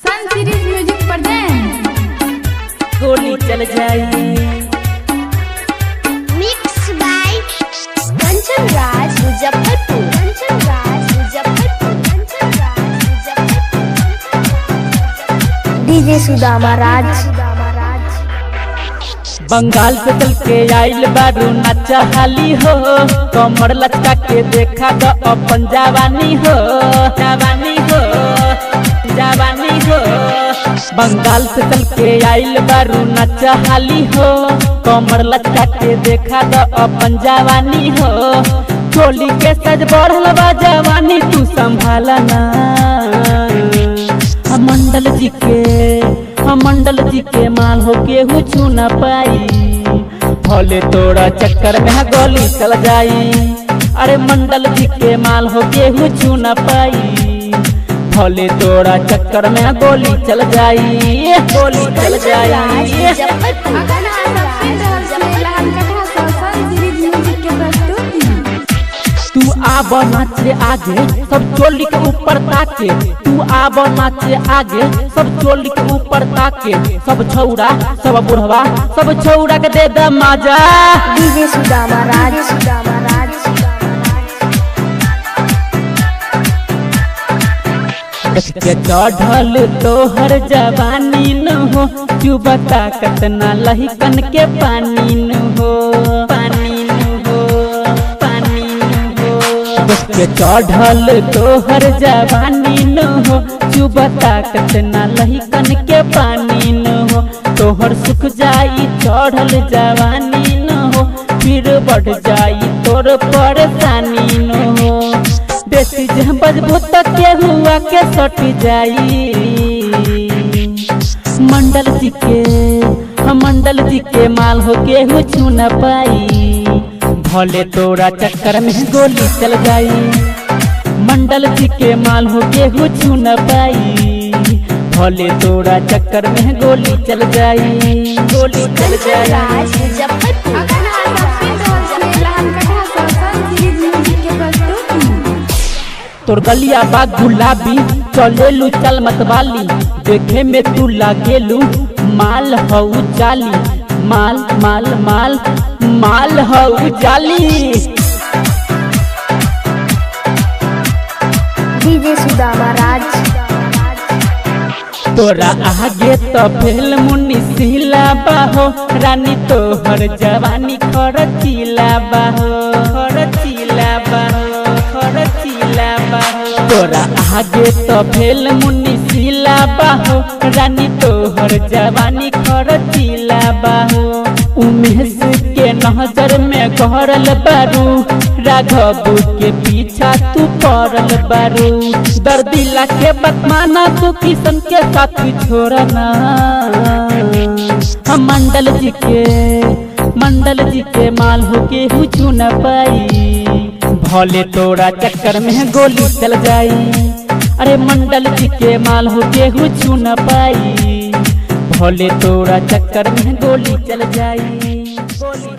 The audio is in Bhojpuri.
सन सीरीज म्यूजिक प्रेजेंट गोली चल जाए। Mix by Kanchan Raj Muzaffarpur. DJ Sudama Raj. Bengal से चल के आइल बारू नाचा हाली हो, कमर लचका के देखा तो अपन जवानी हो, जवानी हो, जवानी हो। बंगाल से चल के आइल बारू नाचा हाली हो, कमर लचका के देखा तो अपन जवानी हो। चोली के सज बढ़ल बा जवानी तू संभाला ना। मंडल जी के माल हो केहू छू न पाई, भले तोरा चक्कर में गोली चल जाई। अरे मंडल जी के माल हो केहू छू न पाई, भले तोरा चक्कर में गोली चल जाई, गोली चल जाई। तू आब नाचे आगे सब चोली के ऊपर ताके, तू आब नाचे आगे सब चोली के ऊपर ताके। सब छौड़ा सब बुढ़वा सब छौड़ा के दे द मजा। डीजे सुदामा राज। के चढ़ल तोहर जवानी न हो, चुबता कतना लहिकन के पानी न हो, पानी न हो, पानी न हो। के चढ़ल तोहर जवानी न हो, चुबता कतना लहिकन के पानी न हो। तोहर सुख जाई चढ़ल जवानी न हो, फिर बढ़ जाई तोर परेशानी न हो। बेसी जह बजबू तक के हुआ के सट जाई। मंडल जी के माल हो केहू छू न पाई, भले तोरा चक्कर में गोली चल जाई। मंडल जी के माल हो केहू छू न पाई, भले तोरा चक्कर में गोली चल जाई, गोली चल जाई। तोर गलिया बा गुलाबी चलेलू चल मतवाली, देखे में तू लागेलू माल हऊ जाली, माल माल माल माल हऊ जाली। डीजे सुदामा राज। तोरा आगे तो फेल मुन्नी सिला बाहो, रानी तोहर जवानी खरचीला बाहो, खरचीला बाहो, खरचीला बाहो। तोरा आगे तो फेल मुन्नी सिला बाहो, रानी तोहर जवानी खरचीला बाहो। उमेश के नजर में गहरल बारू, राघव के पीछा तू पड़ल बारू। दर्दिला के बतमाना तू किशन के साथ छोड़ना। हम मंडल जी के माल हो के छू न पाई, भले तोरा चक्कर में गोली चल जाई। अरे मंडल जी के माल हो के छू न पाई, भले तोरा चक्कर में गोली चल जाई, गोली